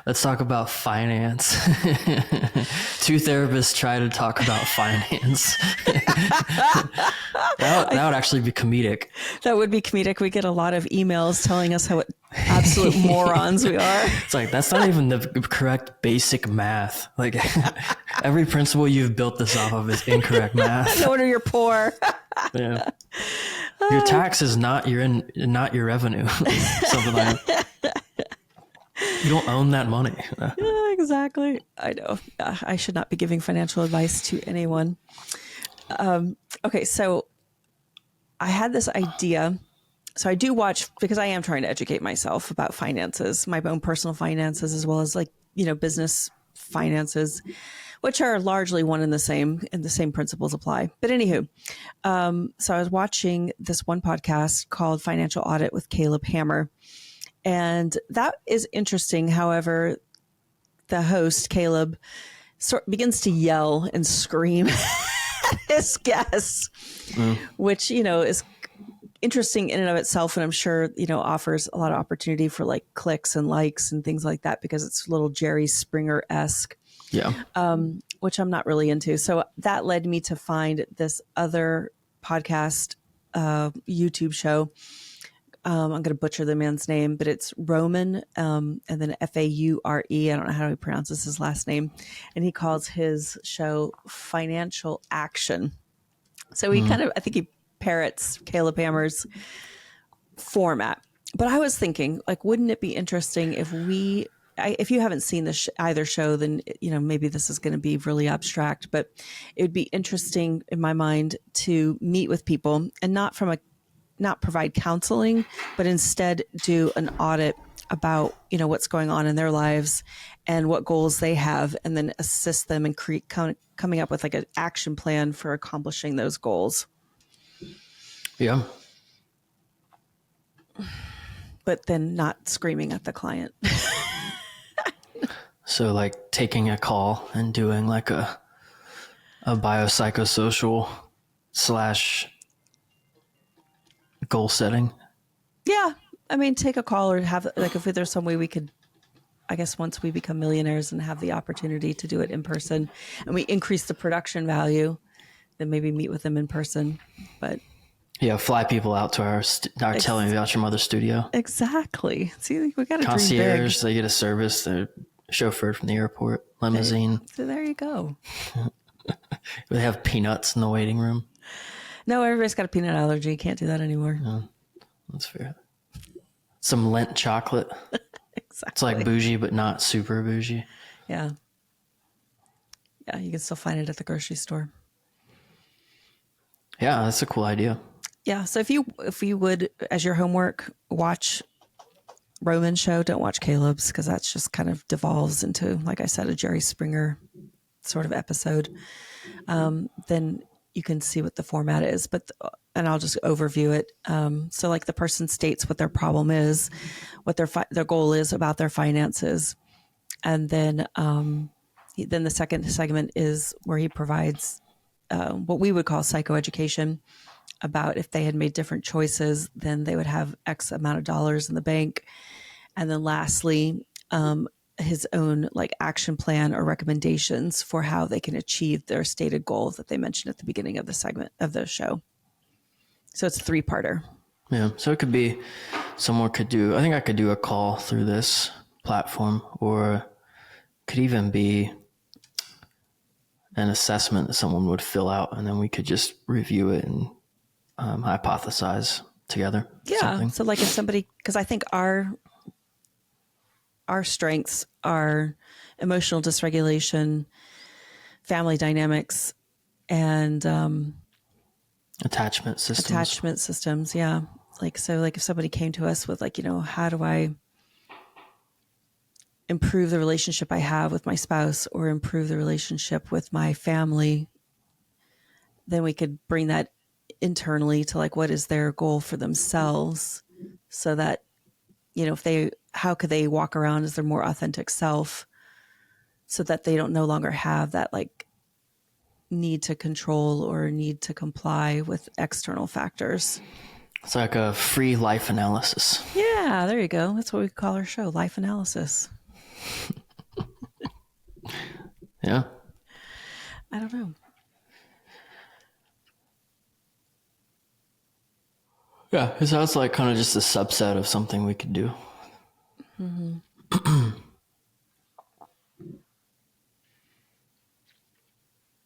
Let's talk about finance. Two therapists try to talk about finance. That would actually be comedic. That would be comedic. We get a lot of emails telling us how absolute morons we are. It's like, that's not even the correct basic math. Like, every principle you've built this off of is incorrect math. No wonder you're poor. Yeah. Your tax is not your revenue. Something like that. You don't own that money. Yeah, exactly. I know. I should not be giving financial advice to anyone. Okay, so I had this idea. So I do watch, because I am trying to educate myself about finances, my own personal finances, as well as business finances, which are largely one and the same, and the same principles apply. But anywho, so I was watching this one podcast called Financial Audit with Caleb Hammer. And that is interesting. However, the host, Caleb, begins to yell and scream at his guests, which, is interesting in and of itself. And I'm sure, offers a lot of opportunity for like clicks and likes and things like that, because it's a little Jerry Springer-esque, which I'm not really into. So that led me to find this other podcast, YouTube show. I'm going to butcher the man's name, but it's Roman, and then Faure. I don't know how he pronounces his last name. And he calls his show Financial Action. So he I think he parrots Caleb Hammer's format. But I was thinking, like, wouldn't it be interesting if if you haven't seen either show, then, maybe this is going to be really abstract, but it would be interesting in my mind to meet with people and not provide counseling, but instead do an audit about, what's going on in their lives and what goals they have, and then assist them in coming up with like an action plan for accomplishing those goals. Yeah. But then not screaming at the client. So like taking a call and doing like a biopsychosocial / goal setting. Yeah. I mean, take a call, or have, like, if there's some way we could, I guess, once we become millionaires and have the opportunity to do it in person and we increase the production value, then maybe meet with them in person. But yeah, fly people out to our telling me about your mother's studio. Exactly. See, we got to concierge. They get a service. They're chauffeured from the airport, limousine. So there you go. They have peanuts in the waiting room. No, everybody's got a peanut allergy. Can't do that anymore. No, that's fair. Some Lindt chocolate. Exactly. It's like bougie, but not super bougie. Yeah. Yeah, you can still find it at the grocery store. Yeah, that's a cool idea. Yeah, so if you would, as your homework, watch Roman's show. Don't watch Caleb's, because that's just kind of devolves into, like I said, a Jerry Springer sort of episode. Then you can see what the format is, and I'll just overview it. So like the person states what their problem is, what their goal is about their finances. And then the second segment is where he provides what we would call psychoeducation, about if they had made different choices, then they would have X amount of dollars in the bank. And then lastly, his own like action plan or recommendations for how they can achieve their stated goal that they mentioned at the beginning of the segment of the show. So it's a 3-parter. Yeah. So it could be, I think I could do a call through this platform, or could even be an assessment that someone would fill out, and then we could just review it and hypothesize together. Yeah. Something. So like if somebody, because I think our strengths are emotional dysregulation, family dynamics, and attachment systems. Yeah. Like, so like if somebody came to us with like, how do I improve the relationship I have with my spouse, or improve the relationship with my family, then we could bring that internally to like, what is their goal for themselves, so that, how could they walk around as their more authentic self, so that they don't no longer have that like need to control or need to comply with external factors. It's like a free life analysis. Yeah. Yeah, there you go. That's what we call our show, Life Analysis. Yeah. I don't know. Yeah. It sounds like kind of just a subset of something we could do.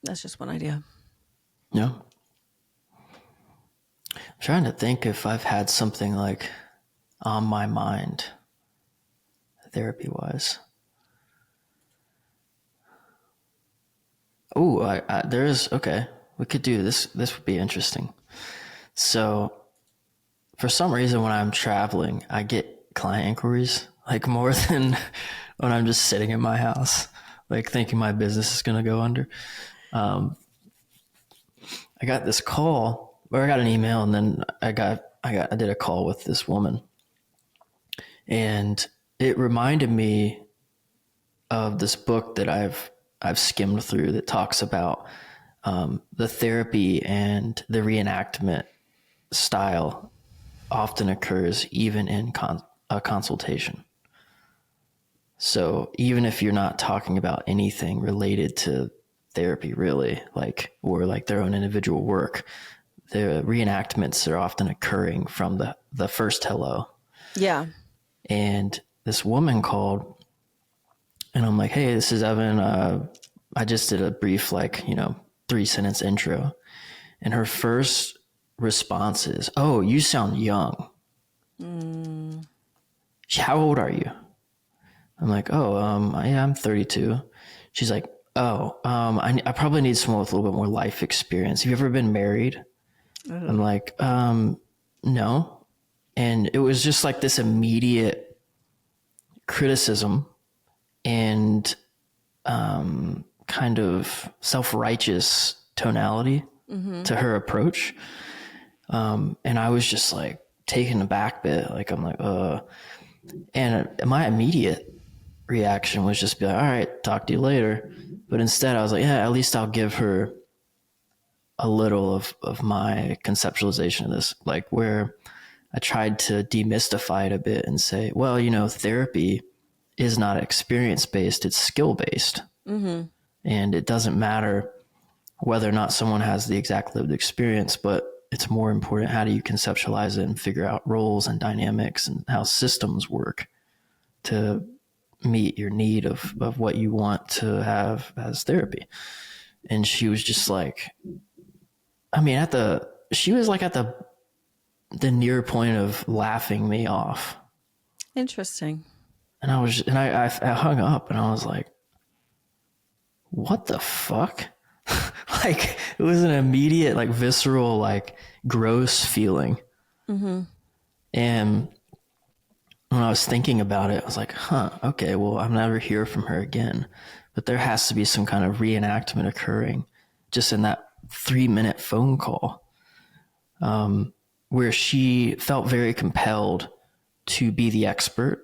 That's just one idea. Yeah. I'm trying to think if I've had something like on my mind, therapy wise. Oh, there is. Okay. We could do this. This would be interesting. So for some reason, when I'm traveling, I get client inquiries like more than when I'm just sitting in my house, like thinking my business is going to go under. I got this call, or I got an email, and then I did a call with this woman, and it reminded me of this book that I've skimmed through that talks about the therapy and the reenactment style often occurs even in a consultation. So even if you're not talking about anything related to therapy, really, or their own individual work, the reenactments are often occurring from the first hello. Yeah. And this woman called, and I'm like, hey, this is Evan. I just did a brief, 3-sentence intro. And her first response is, oh, you sound young. How old are you? I'm like, oh, I'm 32. She's like, oh, I probably need someone with a little bit more life experience. Have you ever been married? I'm like, no. And it was just like this immediate criticism and kind of self-righteous tonality to her approach. And I was just like taken aback a bit. Like, I'm like, and my immediate reaction was just be like, all right, talk to you later. But instead I was like, yeah, at least I'll give her a little of my conceptualization of this, like where I tried to demystify it a bit and say, well, therapy is not experience-based, it's skill-based. Mm-hmm. And it doesn't matter whether or not someone has the exact lived experience, but it's more important, how do you conceptualize it and figure out roles and dynamics and how systems work to meet your need of what you want to have as therapy. And she was just like, she was like at the near point of laughing me off. Interesting. And I hung up and I was like, what the fuck? Like, it was an immediate, like, visceral, like, gross feeling. Mm-hmm. And when I was thinking about it, I was like, okay, well, I'll never hear from her again. But there has to be some kind of reenactment occurring just in that 3-minute phone call, where she felt very compelled to be the expert.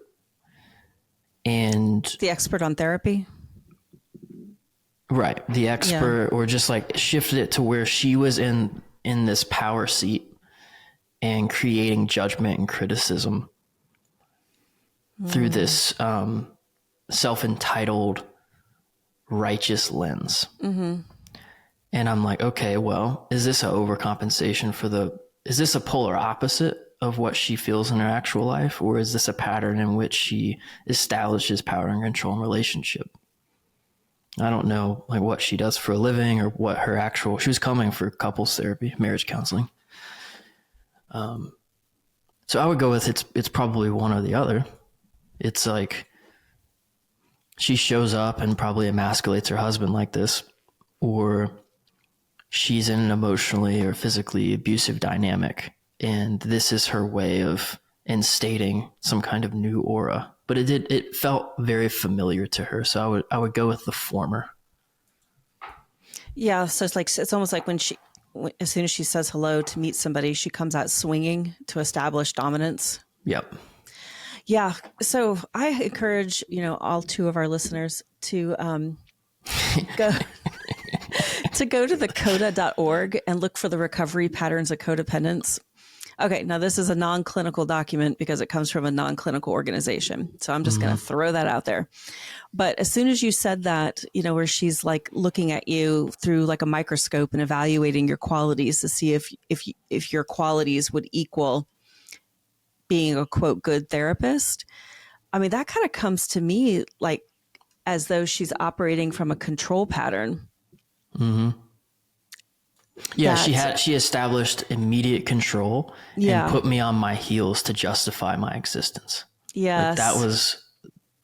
And the expert on therapy? Right. The expert, or just like shifted it to where she was in this power seat and creating judgment and criticism through this self-entitled righteous lens. Mm-hmm. And I'm like, okay, well, is this an overcompensation is this a polar opposite of what she feels in her actual life? Or is this a pattern in which she establishes power and control in relationship? I don't know, like, what she does for a living or what her she was coming for couples therapy, marriage counseling. So I would go with it's probably one or the other. It's like she shows up and probably emasculates her husband like this, or she's in an emotionally or physically abusive dynamic, and this is her way of instating some kind of new aura. But it felt very familiar to her, so I would go with the former. Yeah, so it's almost like as soon as she says hello to meet somebody, she comes out swinging to establish dominance. Yep. Yeah. So I encourage, all 2 of our listeners to go to the coda.org and look for the recovery patterns of codependence. Okay, now this is a non-clinical document because it comes from a non-clinical organization. So I'm just going to throw that out there. But as soon as you said that, where she's like looking at you through like a microscope and evaluating your qualities to see if your qualities would equal being a quote good therapist. I mean, that kind of comes to me like as though she's operating from a control pattern. Yeah, she established immediate control and put me on my heels to justify my existence. Yes. Like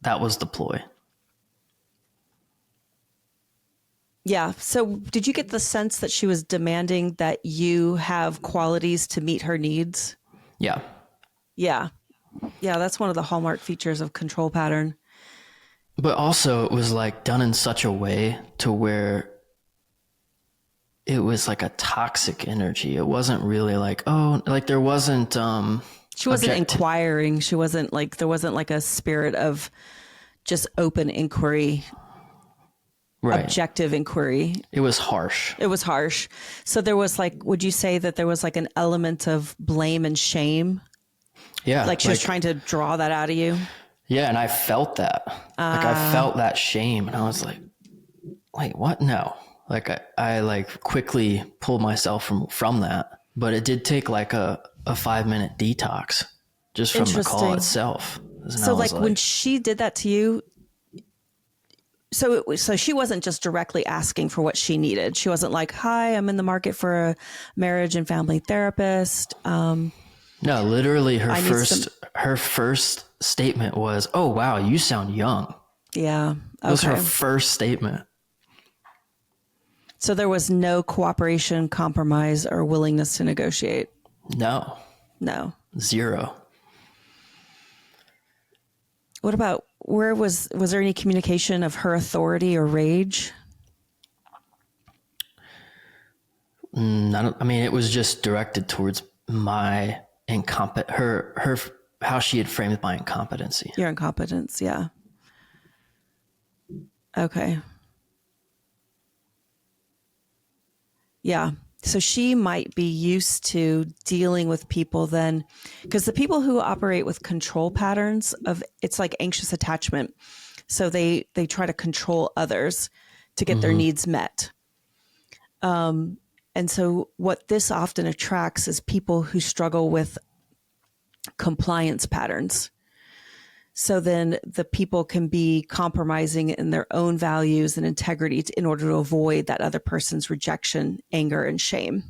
that was the ploy. Yeah. So did you get the sense that she was demanding that you have qualities to meet her needs? Yeah. Yeah. Yeah, that's one of the hallmark features of control pattern. But also it was like done in such a way to where it was like a toxic energy. It wasn't really like, there wasn't she wasn't inquiring. She wasn't like, there wasn't like a spirit of just open inquiry, right. Objective inquiry. It was harsh. It was harsh. So there was like, would you say that there was like an element of blame and shame? Yeah. Like she was trying to draw that out of you? Yeah, and I felt that. Like I felt that shame and I was like, wait, what? No. Like I like quickly pulled myself from that, but it did take like a 5-minute detox just from the call itself. So like when she did that to you, so she wasn't just directly asking for what she needed. She wasn't like, hi, I'm in the market for a marriage and family therapist. No, literally her first statement was, oh, wow, you sound young. Yeah. Okay. That was her first statement. So there was no cooperation, compromise, or willingness to negotiate? No. Zero. What about, was there any communication of her authority or rage? It was just directed towards my how she had framed my incompetency. Your incompetence, yeah. Okay. Yeah. So she might be used to dealing with people then, because the people who operate with control patterns it's like anxious attachment. So they try to control others to get their needs met. And so what this often attracts is people who struggle with compliance patterns. So then the people can be compromising in their own values and integrity in order to avoid that other person's rejection, anger, and shame.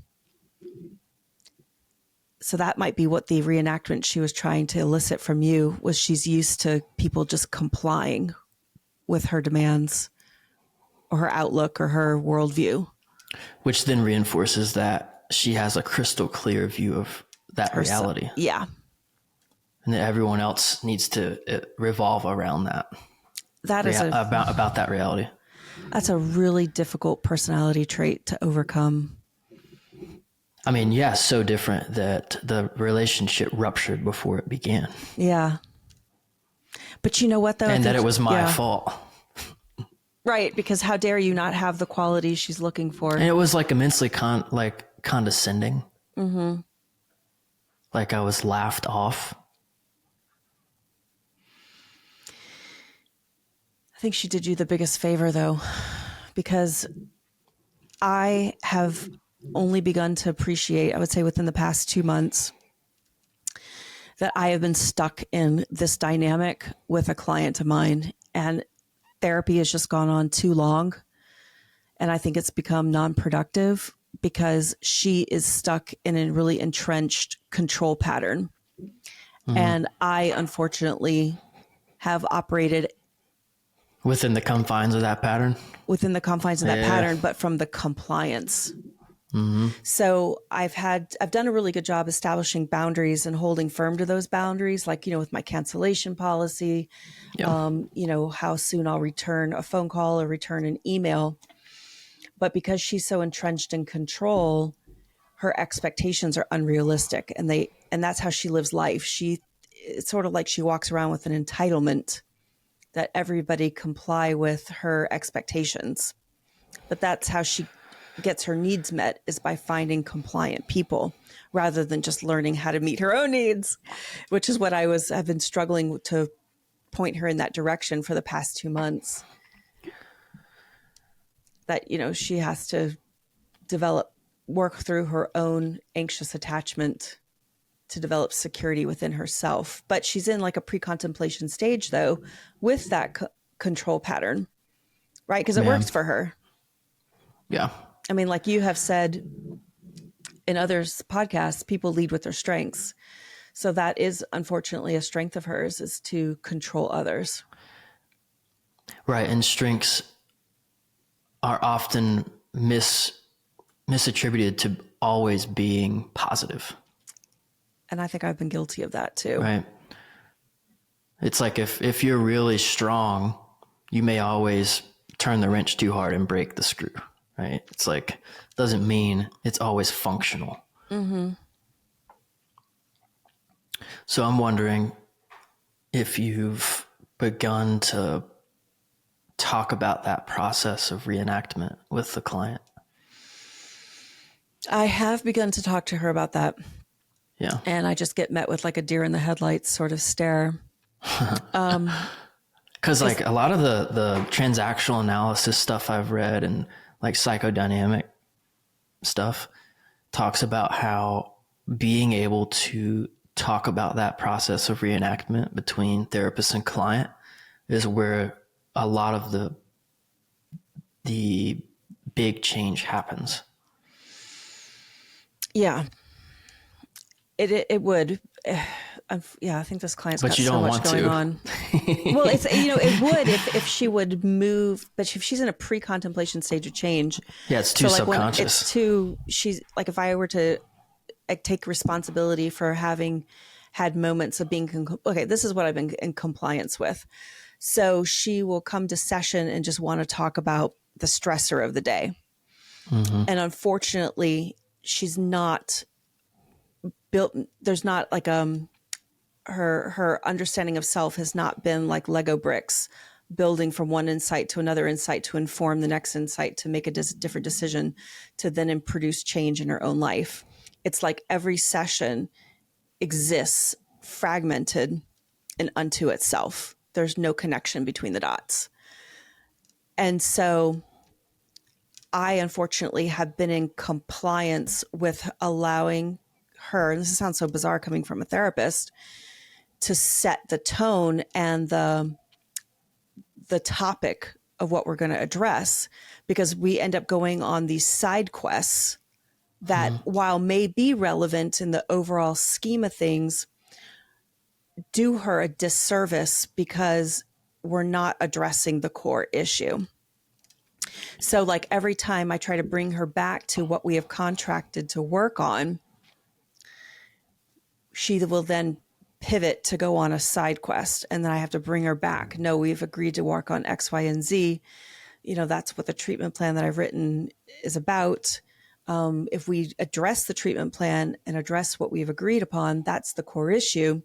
So that might be what the reenactment she was trying to elicit from you was she's used to people just complying with her demands or her outlook or her worldview. Which then reinforces that she has a crystal clear view of that reality. Yeah. And that everyone else needs to revolve around that. That is about that reality. That's a really difficult personality trait to overcome. So different that the relationship ruptured before it began. Yeah. But you know what though? And that it was my fault. Right, because how dare you not have the qualities she's looking for? And it was like immensely condescending. Mm-hmm. Like I was laughed off. I think she did you the biggest favor though, because I have only begun to appreciate, I would say within the past 2 months, that I have been stuck in this dynamic with a client of mine, and therapy has just gone on too long. And I think it's become non-productive because she is stuck in a really entrenched control pattern. Mm-hmm. And I, unfortunately, have operated within the confines of that pattern. But from the compliance. Mm-hmm. So I've done a really good job establishing boundaries and holding firm to those boundaries, like, with my cancellation policy, how soon I'll return a phone call or return an email. But because she's so entrenched in control, her expectations are unrealistic, and that's how she lives life. It's sort of like she walks around with an entitlement that everybody comply with her expectations. But that's how she gets her needs met is by finding compliant people rather than just learning how to meet her own needs, which is what I've been struggling to point her in that direction for the past 2 months. That, she has to work through her own anxious attachment to develop security within herself. But she's in like a pre-contemplation stage though, with that control pattern, right? Because it works for her. Yeah. I mean, like you have said in others' podcasts, people lead with their strengths. So that is unfortunately a strength of hers, is to control others. Right. And strengths are often misattributed to always being positive. And I think I've been guilty of that too. Right. It's like if you're really strong, you may always turn the wrench too hard and break the screw. Right. It's like, doesn't mean it's always functional. Mm-hmm. So I'm wondering if you've begun to talk about that process of reenactment with the client. I have begun to talk to her about that. Yeah. And I just get met with like a deer in the headlights sort of stare. Because like a lot of the transactional analysis stuff I've read and like psychodynamic stuff talks about how being able to talk about that process of reenactment between therapist and client is where a lot of the big change happens. Yeah. It would. Yeah, I think this client's got so much going on. Well, it's, it would if she would move, but if she's in a pre-contemplation stage of change. Yeah, it's too subconscious. She's like, if I were to take responsibility for having had moments of being, okay, this is what I've been in compliance with. So she will come to session and just want to talk about the stressor of the day. Mm-hmm. And unfortunately, she's not built, there's not like, her understanding of self has not been like Lego bricks, building from one insight to another insight to inform the next insight to make a different decision to then produce change in her own life. It's like every session exists fragmented and unto itself. There's no connection between the dots. And so I unfortunately have been in compliance with allowing her, and this sounds so bizarre coming from a therapist, to set the tone and the topic of what we're going to address, because we end up going on these side quests that, while may be relevant in the overall scheme of things, do her a disservice because we're not addressing the core issue. So like every time I try to bring her back to what we have contracted to work on, she will then pivot to go on a side quest. And then I have to bring her back. No, we've agreed to work on X, Y, and Z. That's what the treatment plan that I've written is about. If we address the treatment plan and address what we've agreed upon, that's the core issue.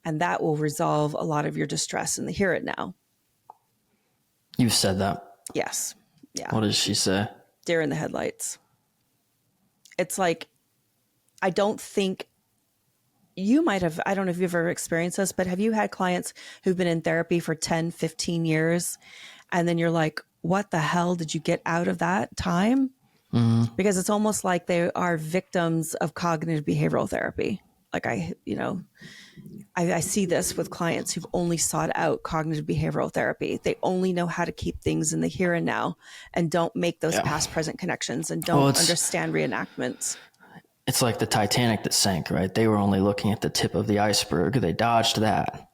And that will resolve a lot of your distress in the here and now. You've said that. Yes. Yeah. What does she say? Deer in the headlights. It's like, I don't think you might have, I don't know if you've ever experienced this, but have you had clients who've been in therapy for 10, 15 years, and then you're like, what the hell did you get out of that time? Mm-hmm. Because it's almost like they are victims of cognitive behavioral therapy. Like I see this with clients who've only sought out cognitive behavioral therapy. They only know how to keep things in the here and now and don't make those past present connections and don't understand reenactments. It's like the Titanic that sank, right? They were only looking at the tip of the iceberg. They dodged that.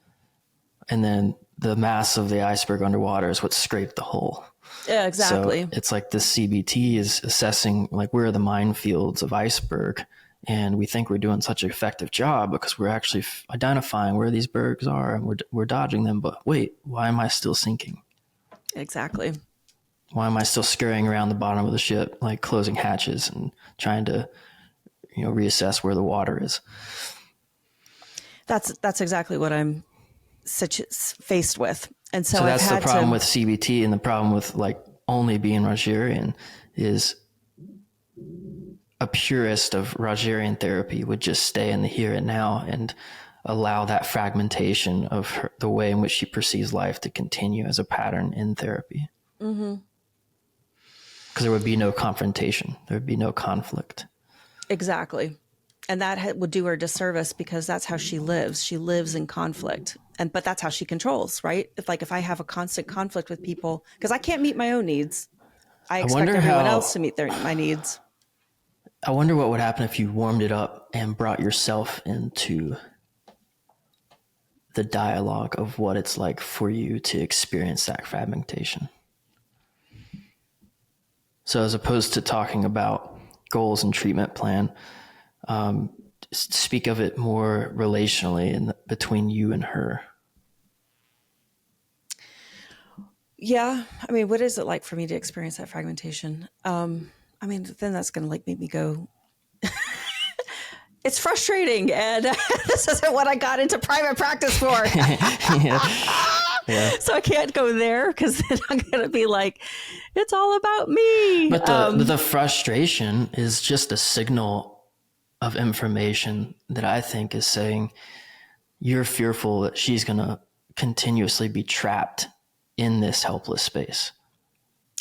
And then the mass of the iceberg underwater is what scraped the hull. Yeah, exactly. So it's like this CBT is assessing like where are the minefields of iceberg. And we think we're doing such an effective job because we're actually identifying where these bergs are and we're dodging them. But wait, why am I still sinking? Exactly. Why am I still scurrying around the bottom of the ship, like closing hatches and trying to, reassess where the water is? That's exactly what I'm faced with. And so that's the problem with CBT, and the problem with like only being Rogerian is a purist of Rogerian therapy would just stay in the here and now and allow that fragmentation of the way in which she perceives life to continue as a pattern in therapy. Because there would be no confrontation. There would be no conflict. Exactly. And that would do her disservice because that's how she lives. She lives in conflict. But that's how she controls, right? If I have a constant conflict with people, because I can't meet my own needs, I expect everyone else to meet my needs. I wonder what would happen if you warmed it up and brought yourself into the dialogue of what it's like for you to experience that fragmentation. So as opposed to talking about goals and treatment plan, speak of it more relationally between you and her. Yeah. I mean, what is it like for me to experience that fragmentation? I mean, then that's going to like make me go, it's frustrating. And this isn't what I got into private practice for. Yeah. So I can't go there because then I'm going to be like, it's all about me. But the frustration is just a signal of information that I think is saying you're fearful that she's going to continuously be trapped in this helpless space.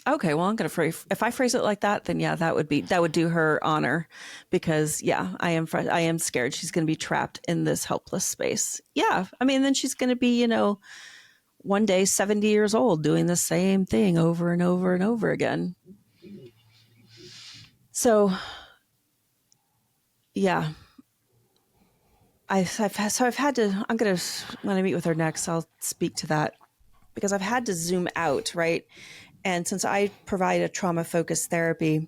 Okay, well, I'm going to if I phrase it like that, then yeah, that would do her honor, because yeah, I am scared she's going to be trapped in this helpless space. Yeah, I mean, then she's going to be, one day 70 years old doing the same thing over and over and over again. So, yeah, I've had to. When I meet with her next, I'll speak to that, because I've had to zoom out, right? And since I provide a trauma-focused therapy,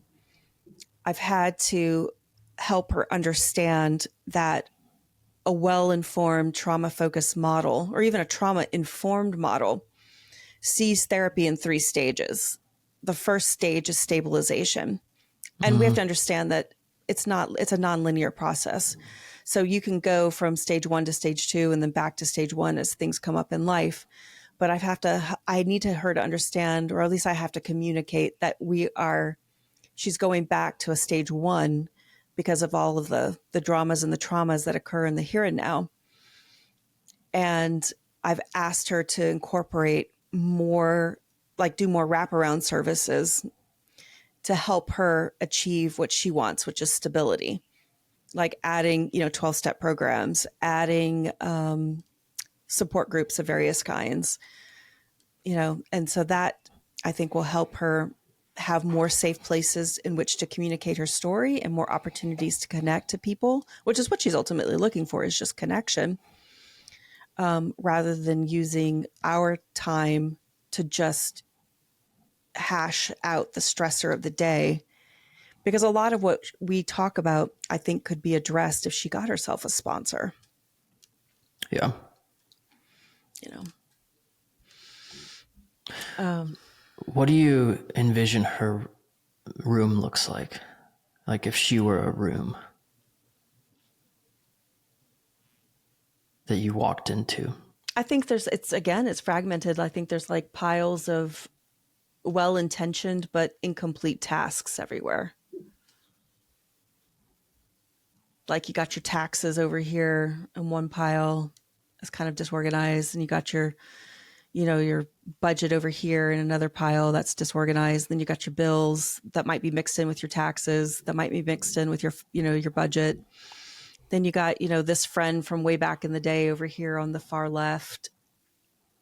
I've had to help her understand that a well-informed trauma-focused model, or even a trauma-informed model, sees therapy in 3 stages. The first stage is stabilization. And we have to understand that it's a nonlinear process. So you can go from stage 1 to stage 2 and then back to stage 1 as things come up in life. But I need her to understand, or at least I have to communicate that she's going back to a stage 1 because of all of the dramas and the traumas that occur in the here and now. And I've asked her to incorporate more, like do more wraparound services to help her achieve what she wants, which is stability. Like adding, 12-step programs, adding support groups of various kinds, and so that I think will help her have more safe places in which to communicate her story and more opportunities to connect to people, which is what she's ultimately looking for, is just connection, rather than using our time to just hash out the stressor of the day. Because a lot of what we talk about, I think, could be addressed if she got herself a sponsor. Yeah. What do you envision her room looks like? Like if she were a room that you walked into? I think it's fragmented. I think there's like piles of well-intentioned but incomplete tasks everywhere. Like you got your taxes over here in one pile. It's kind of disorganized, and you got your budget over here in another pile that's disorganized. Then you got your bills that might be mixed in with your taxes, that might be mixed in with your, your budget. Then you got, this friend from way back in the day over here on the far left.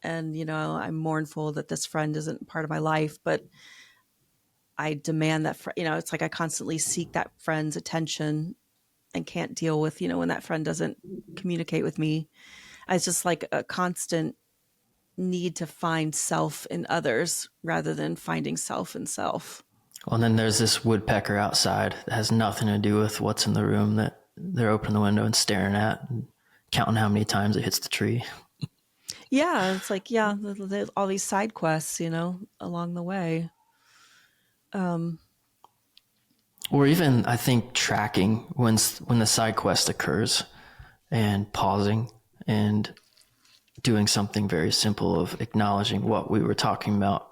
And, I'm mournful that this friend isn't part of my life, but I demand that, it's like I constantly seek that friend's attention and can't deal with, when that friend doesn't communicate with me. It's just like a constant need to find self in others rather than finding self in self. Well, and then there's this woodpecker outside that has nothing to do with what's in the room that they're opening the window and staring at and counting how many times it hits the tree. Yeah, it's like, all these side quests, along the way. Or even, I think, tracking when the side quest occurs and pausing and doing something very simple of acknowledging what we were talking about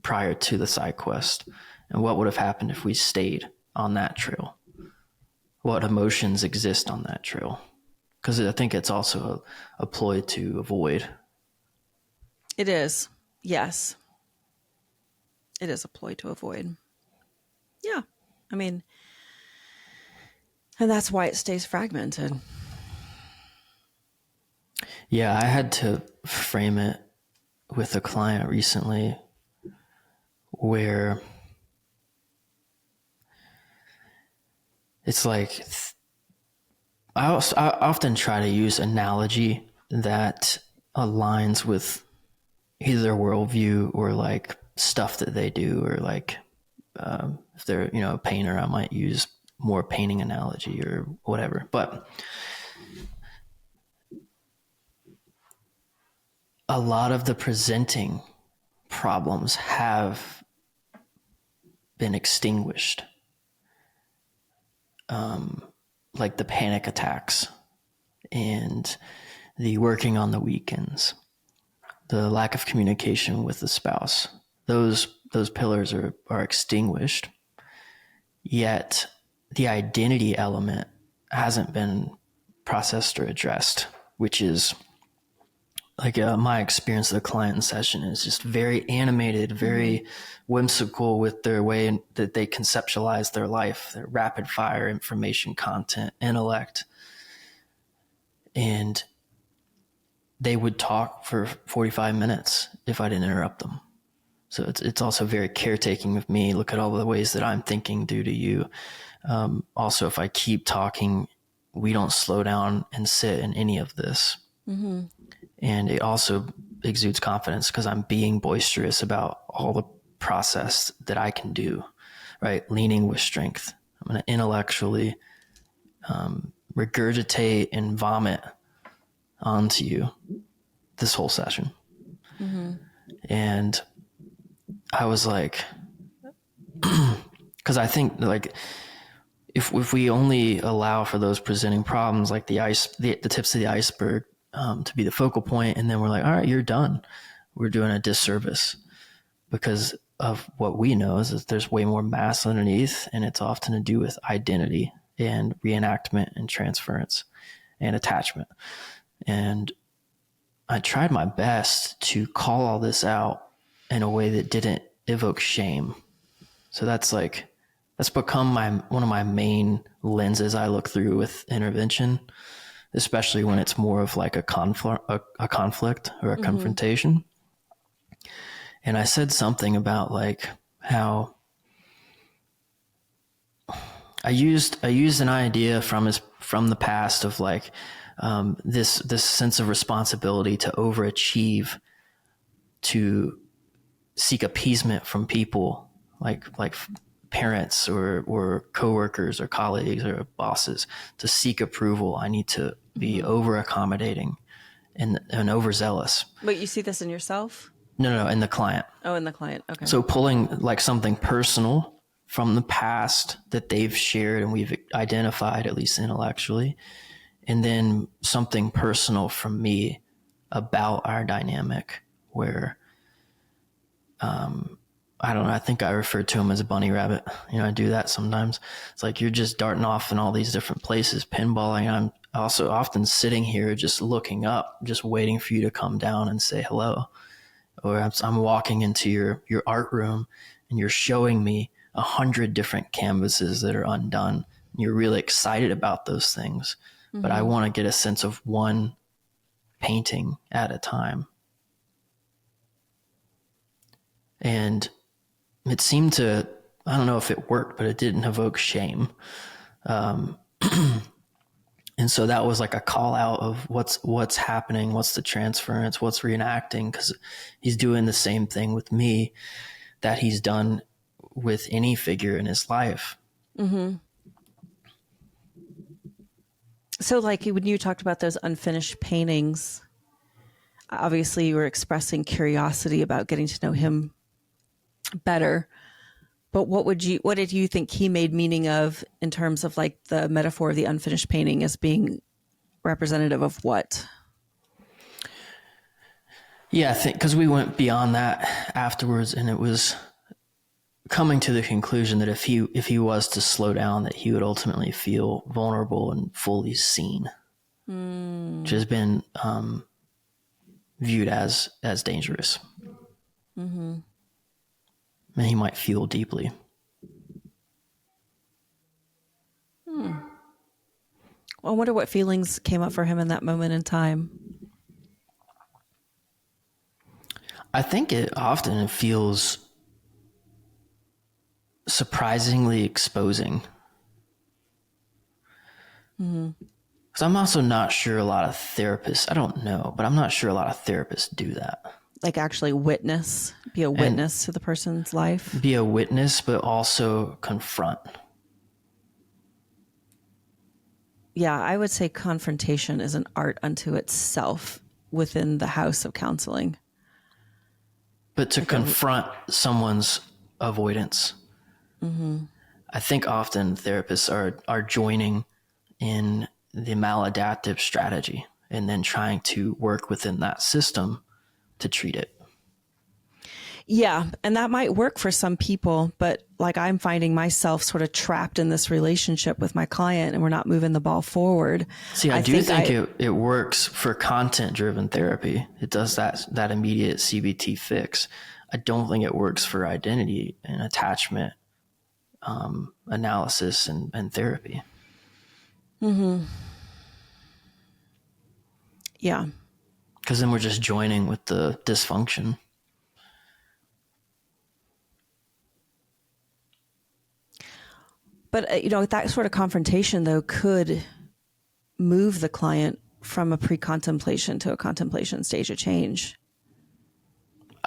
prior to the side quest and what would have happened if we stayed on that trail. what emotions exist on that trail. Because I think it's also a ploy to avoid. It is. Yes. It is a ploy to avoid. Yeah. I mean, and that's why it stays fragmented. Yeah, I had to frame it with a client recently where it's like, I often try to use analogy that aligns with either their worldview or like stuff that they do, or like if they're, a painter, I might use more painting analogy or whatever. But a lot of the presenting problems have been extinguished. Like the panic attacks and the working on the weekends, the lack of communication with the spouse. Those pillars are extinguished. Yet the identity element hasn't been processed or addressed, which is like my experience of the client in session is just very animated, very whimsical with their way that they conceptualize their life, their rapid fire information content, intellect. And they would talk for 45 minutes if I didn't interrupt them. So it's also very caretaking of me. Look at all the ways that I'm thinking due to you. Also, if I keep talking, we don't slow down and sit in any of this. Mm-hmm. And it also exudes confidence because I'm being boisterous about all the process that I can do, right? Leaning with strength. I'm going to intellectually regurgitate and vomit onto you this whole session. Mm-hmm. And I was like, because I think like if we only allow for those presenting problems, like the tips of the iceberg, to be the focal point, and then we're like, all right, you're done, we're doing a disservice, because of what we know is that there's way more mass underneath, and it's often to do with identity and reenactment and transference and attachment. And I tried my best to call all this out in a way that didn't evoke shame. So that's become one of my main lenses I look through with intervention, especially when it's more of like a conflict or a confrontation. And I said something about like how I used an idea from the past of like this sense of responsibility to overachieve, to seek appeasement from people like parents or coworkers or colleagues or bosses. To seek approval, I need to be over accommodating and overzealous. But you see this in yourself? No, in the client. Oh, in the client. Okay. So pulling like something personal from the past that they've shared and we've identified, at least intellectually, and then something personal from me about our dynamic where, I don't know, I think I referred to him as a bunny rabbit. I do that sometimes. It's like you're just darting off in all these different places, pinballing. I'm also often sitting here just looking up, just waiting for you to come down and say hello. Or I'm walking into your art room and you're showing me 100 different canvases that are undone. And you're really excited about those things. Mm-hmm. But I want to get a sense of one painting at a time. And it seemed to, I don't know if it worked, but it didn't evoke shame. And so that was like a call out of what's happening, what's the transference, what's reenacting, because he's doing the same thing with me that he's done with any figure in his life. Mm-hmm. So like when you talked about those unfinished paintings, obviously you were expressing curiosity about getting to know him better. But what did you think he made meaning of in terms of like the metaphor of the unfinished painting as being representative of what? Yeah, I think because we went beyond that afterwards, and it was coming to the conclusion that if he was to slow down, that he would ultimately feel vulnerable and fully seen, which has been viewed as dangerous. And he might feel deeply. Well, I wonder what feelings came up for him in that moment in time. I think it often feels surprisingly exposing. Because I'm also not sure a lot of therapists, I don't know, but I'm not sure a lot of therapists do that. Like actually be a witness to the person's life. Be a witness, but also confront. Yeah, I would say confrontation is an art unto itself within the house of counseling. But to confront someone's avoidance. I think often therapists are joining in the maladaptive strategy and then trying to work within that system to treat it. Yeah, and that might work for some people, but like I'm finding myself sort of trapped in this relationship with my client and we're not moving the ball forward. See, I do think it works for content-driven therapy. It does that immediate CBT fix. I don't think it works for identity and attachment analysis and therapy. Yeah. Because then we're just joining with the dysfunction. But, that sort of confrontation, though, could move the client from a pre-contemplation to a contemplation stage of change.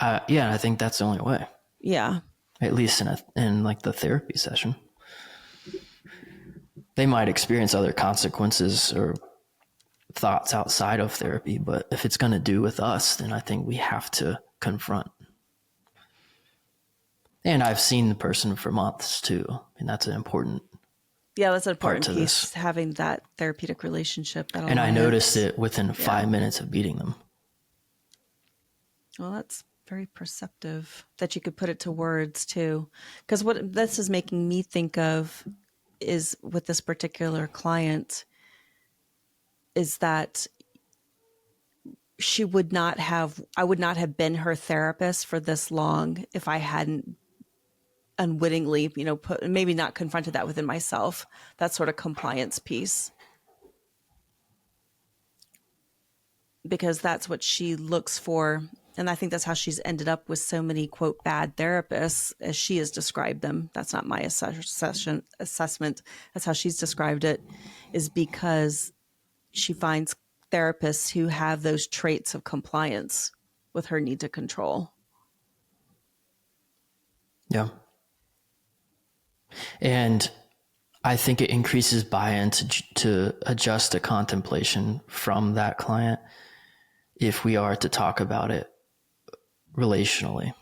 Yeah, I think that's the only way. Yeah. At least in like the therapy session. They might experience other consequences or thoughts outside of therapy, but if it's going to do with us, then I think we have to confront. And I've seen the person for months too, and that's an important that's an important part to piece, this. having that therapeutic relationship. And I noticed it within 5 minutes of beating them. Well, that's very perceptive that you could put it to words too. Because what this is making me think of is with this particular client is that I would not have been her therapist for this long if I hadn't unwittingly, maybe not confronted that within myself, that sort of compliance piece. Because that's what she looks for. And I think that's how she's ended up with so many, quote, bad therapists, as she has described them. That's not my assessment. That's how she's described it, is because she finds therapists who have those traits of compliance with her need to control. Yeah. And I think it increases buy-in to adjust to contemplation from that client if we are to talk about it relationally.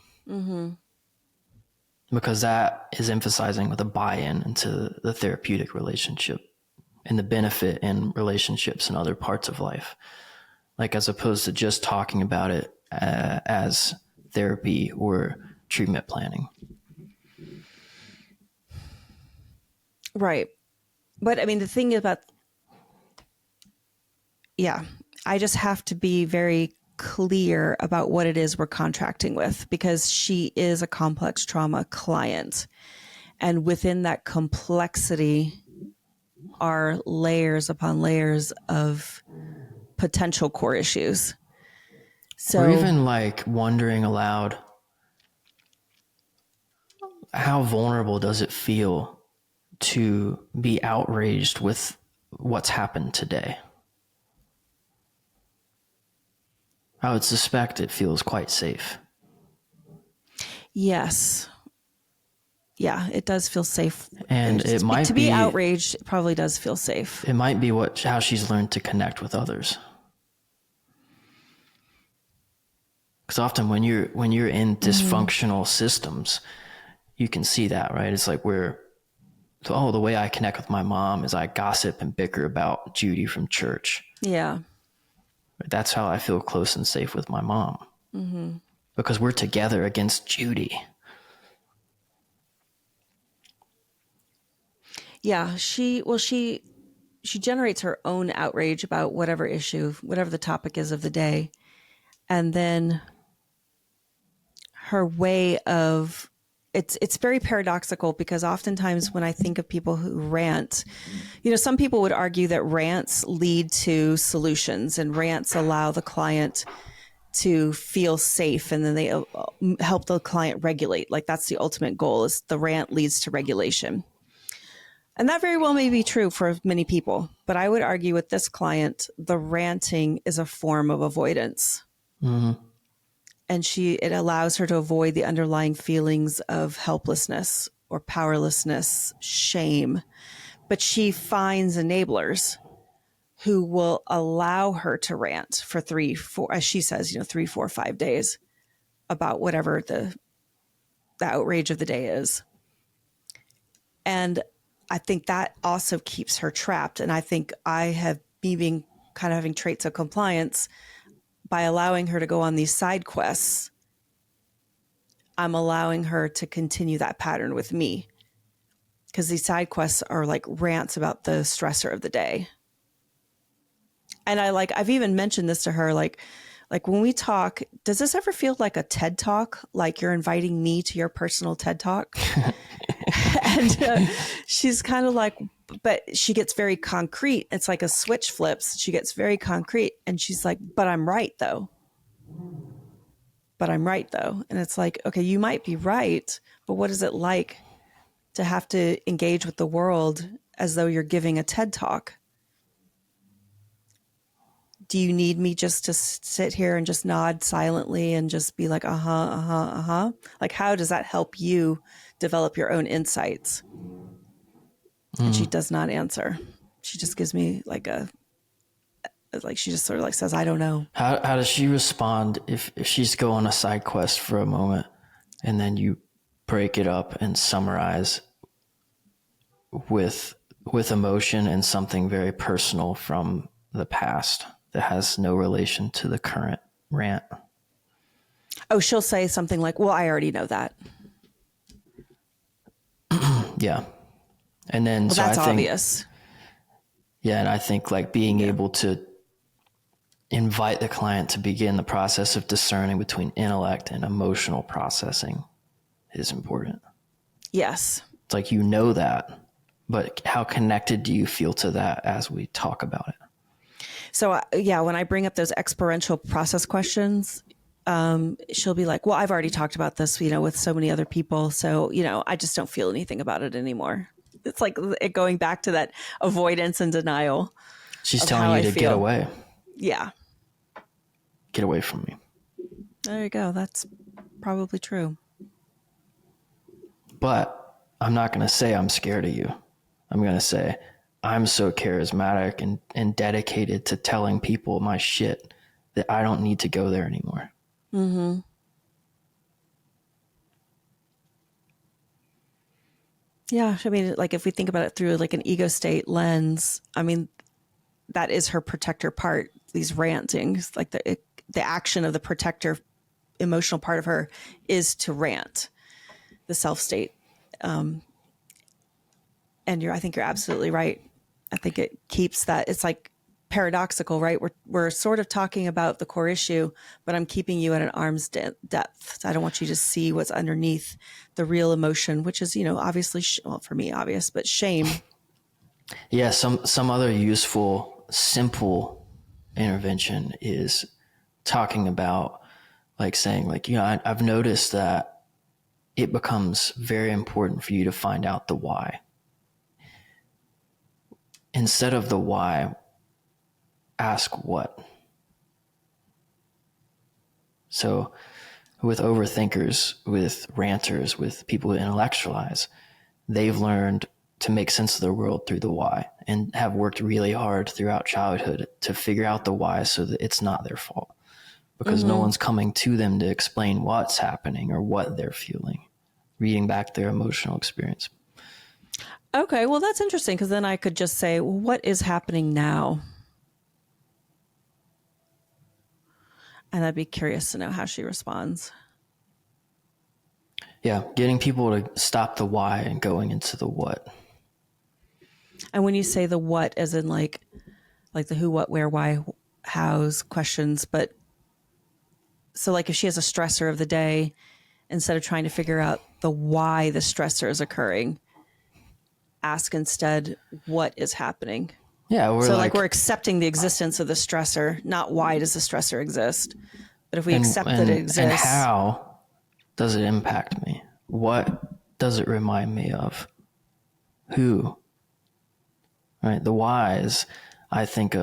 Because that is emphasizing with a buy-in into the therapeutic relationship and the benefit in relationships and other parts of life. Like as opposed to just talking about it as therapy or treatment planning. Right. But I mean, the thing about, I just have to be very clear about what it is we're contracting with, because she is a complex trauma client. And within that complexity are layers upon layers of potential core issues. So, or even like wondering aloud, how vulnerable does it feel to be outraged with what's happened today? I would suspect it feels quite safe. yes. Yeah, it does feel safe. And it might to be outraged, it probably does feel safe. It might be how she's learned to connect with others. Because often when you're in dysfunctional systems, you can see that, right? It's like the way I connect with my mom is I gossip and bicker about Judy from church. Yeah. That's how I feel close and safe with my mom. Because we're together against Judy. Yeah, she generates her own outrage about whatever issue, whatever the topic is of the day. And then her way of it's very paradoxical because oftentimes when I think of people who rant, some people would argue that rants lead to solutions and rants allow the client to feel safe and then they help the client regulate. Like that's the ultimate goal is the rant leads to regulation. And that very well may be true for many people, but I would argue with this client, the ranting is a form of avoidance. Mm-hmm. And it allows her to avoid the underlying feelings of helplessness or powerlessness, shame. But she finds enablers who will allow her to rant for 3-4, as she says, 3-4-5 days about whatever the outrage of the day is. And I think that also keeps her trapped. And I think me being kind of having traits of compliance, by allowing her to go on these side quests, I'm allowing her to continue that pattern with me. Because these side quests are like rants about the stressor of the day. And I've even mentioned this to her, like when we talk, does this ever feel like a TED talk? Like you're inviting me to your personal TED talk? And she's kind of like, but she gets very concrete. It's like a switch flips. She gets very concrete and she's like, but I'm right though. And it's like, okay, you might be right, but what is it like to have to engage with the world as though you're giving a TED talk? Do you need me just to sit here and just nod silently and just be like, uh-huh? Like, how does that help you develop your own insights? And she does not answer. She just gives me she just sort of like says, I don't know. How does she respond if she's go on a side quest for a moment and then you break it up and summarize with emotion and something very personal from the past that has no relation to the current rant? Oh, she'll say something like, well, I already know that. Yeah. And then, well, so that's I think, obvious. Yeah. And I think like being able to invite the client to begin the process of discerning between intellect and emotional processing is important. Yes. It's like, that, but how connected do you feel to that as we talk about it? So when I bring up those experiential process questions, she'll be like, well, I've already talked about this, with so many other people. So, I just don't feel anything about it anymore. It's like it going back to that avoidance and denial. She's telling you to get away. Yeah. Get away from me. There you go. That's probably true. But I'm not going to say I'm scared of you. I'm going to say I'm so charismatic and dedicated to telling people my shit that I don't need to go there anymore. Mm-hmm. Yeah. I mean, like if we think about it through like an ego state lens, I mean, that is her protector part, these rantings, like the action of the protector emotional part of her is to rant, the self state. And I think you're absolutely right. I think it keeps that. It's like paradoxical, right? We're sort of talking about the core issue, but I'm keeping you at an arm's depth. I don't want you to see what's underneath the real emotion, which is, obviously, for me, obvious, but shame. Yeah. Some other useful, simple intervention is talking about like saying like, I've noticed that it becomes very important for you to find out the why. Instead of the why, ask what. So with overthinkers, with ranters, with people who intellectualize, they've learned to make sense of their world through the why and have worked really hard throughout childhood to figure out the why so that it's not their fault. Because no one's coming to them to explain what's happening or what they're feeling, reading back their emotional experience. Okay, well, that's interesting because then I could just say, well, what is happening now? And I'd be curious to know how she responds. Yeah, getting people to stop the why and going into the what. And when you say the what, as in like the who, what, where, why, how's questions, but so like if she has a stressor of the day, instead of trying to figure out the why the stressor is occurring, ask instead what is happening. Yeah, So like we're accepting the existence of the stressor, not why does the stressor exist. But if we accept that it exists. And how does it impact me? What does it remind me of? Who? Right? The whys, I think,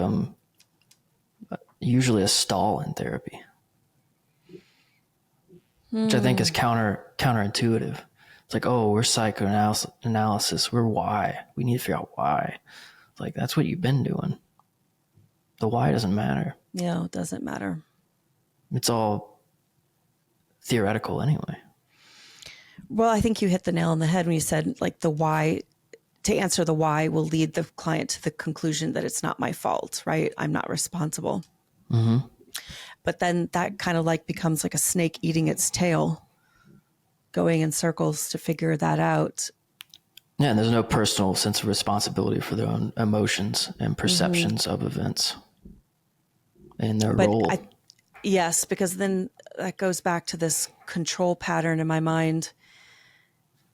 usually a stall in therapy, which I think is counterintuitive. It's like, oh, we're psychoanalysis. We're why. We need to figure out why. It's like, that's what you've been doing. The why doesn't matter. Yeah, it doesn't matter. It's all theoretical anyway. Well, I think you hit the nail on the head when you said like the why. To answer the why will lead the client to the conclusion that it's not my fault, right? I'm not responsible. Mm-hmm. But then that kind of like becomes like a snake eating its tail, going in circles to figure that out. Yeah, and there's no personal sense of responsibility for their own emotions and perceptions of events and their role. Yes, because then that goes back to this control pattern in my mind.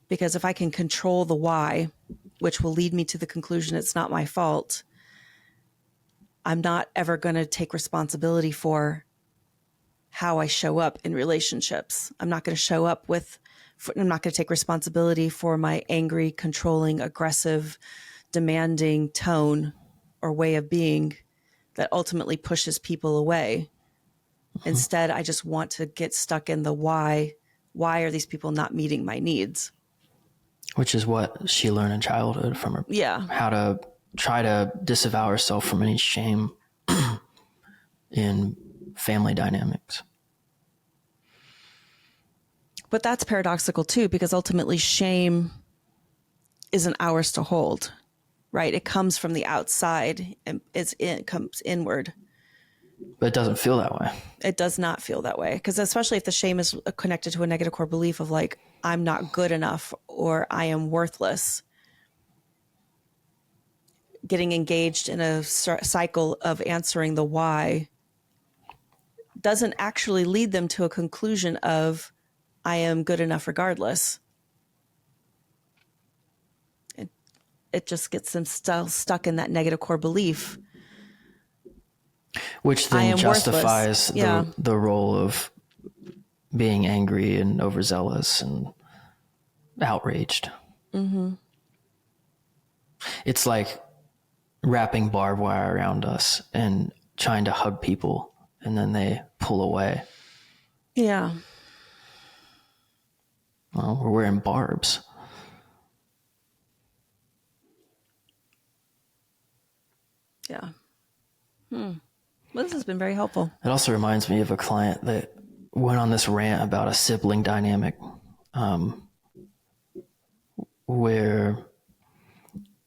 Because if I can control the why, which will lead me to the conclusion it's not my fault, I'm not ever going to take responsibility for how I show up in relationships. I'm not going to take responsibility for my angry, controlling, aggressive, demanding tone or way of being that ultimately pushes people away. Instead, I just want to get stuck in the why. Why are these people not meeting my needs? Which is what she learned in childhood from her. Yeah. How to try to disavow herself from any shame in family dynamics. But that's paradoxical too, because ultimately shame isn't ours to hold, right? It comes from the outside and it comes inward. But it doesn't feel that way. It does not feel that way. Because especially if the shame is connected to a negative core belief of like, I'm not good enough or I am worthless. Getting engaged in a cycle of answering the why doesn't actually lead them to a conclusion of, I am good enough regardless. It just gets them stuck in that negative core belief. Which then justifies the role of being angry and overzealous and outraged. Mm-hmm. It's like wrapping barbed wire around us and trying to hug people, and then they pull away. Yeah. Well, we're wearing barbs. Yeah. Well, this has been very helpful. It also reminds me of a client that went on this rant about a sibling dynamic, where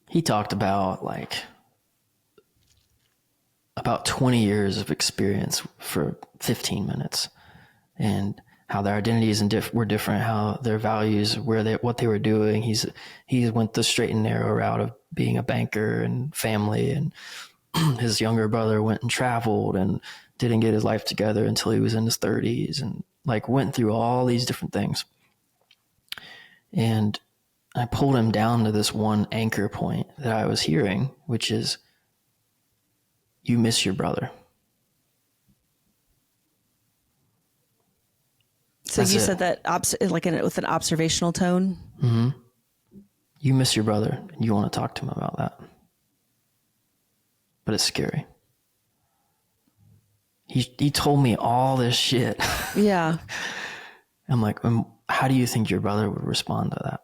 he talked about about 20 years of experience for 15 minutes, and how their identities were different, how their values, what they were doing. He went the straight and narrow route of being a banker and family, and his younger brother went and traveled and didn't get his life together until he was in his 30s, and went through all these different things. And I pulled him down to this one anchor point that I was hearing, which is, you miss your brother. So you said that with an observational tone? Mm-hmm. You miss your brother. You want to talk to him about that. But it's scary. He told me all this shit. Yeah. I'm like, how do you think your brother would respond to that?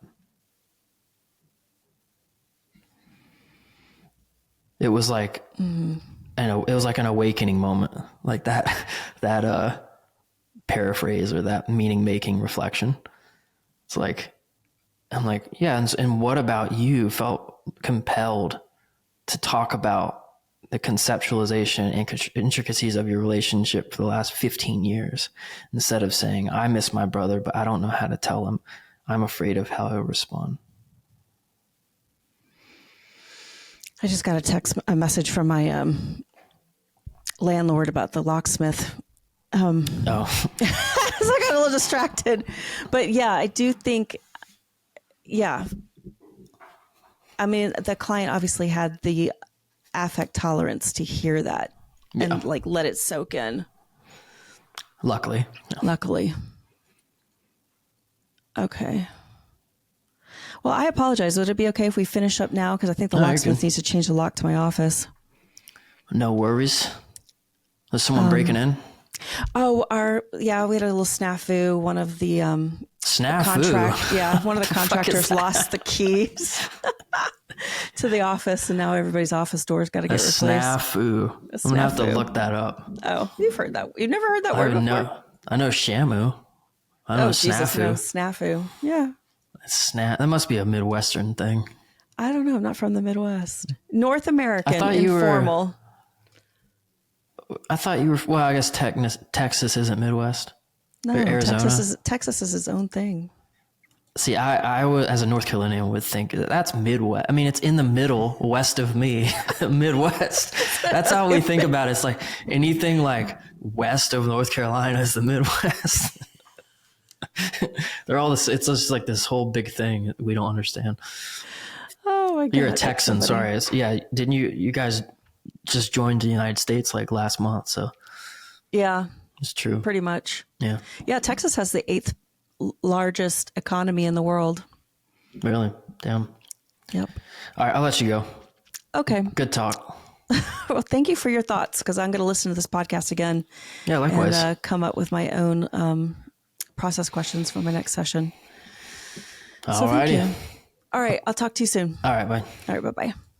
It was like, it was like an awakening moment, like that paraphrase or that meaning-making reflection. It's like, I'm like, yeah, and what about you felt compelled to talk about the conceptualization and intricacies of your relationship for the last 15 years, instead of saying, I miss my brother, but I don't know how to tell him. I'm afraid of how he'll respond. I just got a message from my landlord about the locksmith. Oh, So I got a little distracted, but yeah, I do think, yeah. I mean, the client obviously had the affect tolerance to hear that and like let it soak in. luckily. No. Luckily. Okay. Well, I apologize. Would it be okay if we finish up now? Because I think the No, you're locksmith good. needs to change the lock to my office. No worries. There's someone breaking in. Oh, we had a little snafu. One of the Snafu. one of the contractors that? lost the keys to the office, and now everybody's office doors got to A get replaced. snafu. I'm gonna have to look that up. Oh, you've heard that? You've never heard that word before? I know shamu. I know Jesus, snafu. no, snafu. Yeah. That must be a Midwestern thing. I don't know. I'm not from the Midwest. North American, I thought you informal. I thought you were. Well, I guess Texas isn't Midwest. No, Or Arizona. Texas is its own thing. See, I would, as a North Carolinian, would think that's Midwest. I mean, it's in the middle, west of me, Midwest. That's how we think about it. It's like anything like west of North Carolina is the Midwest. They're all this. It's just like this whole big thing that we don't understand. Oh my God. You're a Texan, sorry. Didn't you? You guys just joined the United States like last month, so Yeah, it's true. pretty much. Yeah, Yeah, Texas has the 8th largest economy in the world. really. Damn. Yep. All right, I'll let you go. Okay. Good talk. Well, thank you for your thoughts, because I'm going to listen to this podcast again. Yeah, likewise. And come up with my own process questions for my next session. So thank you. Alrighty. All right. I'll talk to you soon. All right, bye. All right. Bye-bye.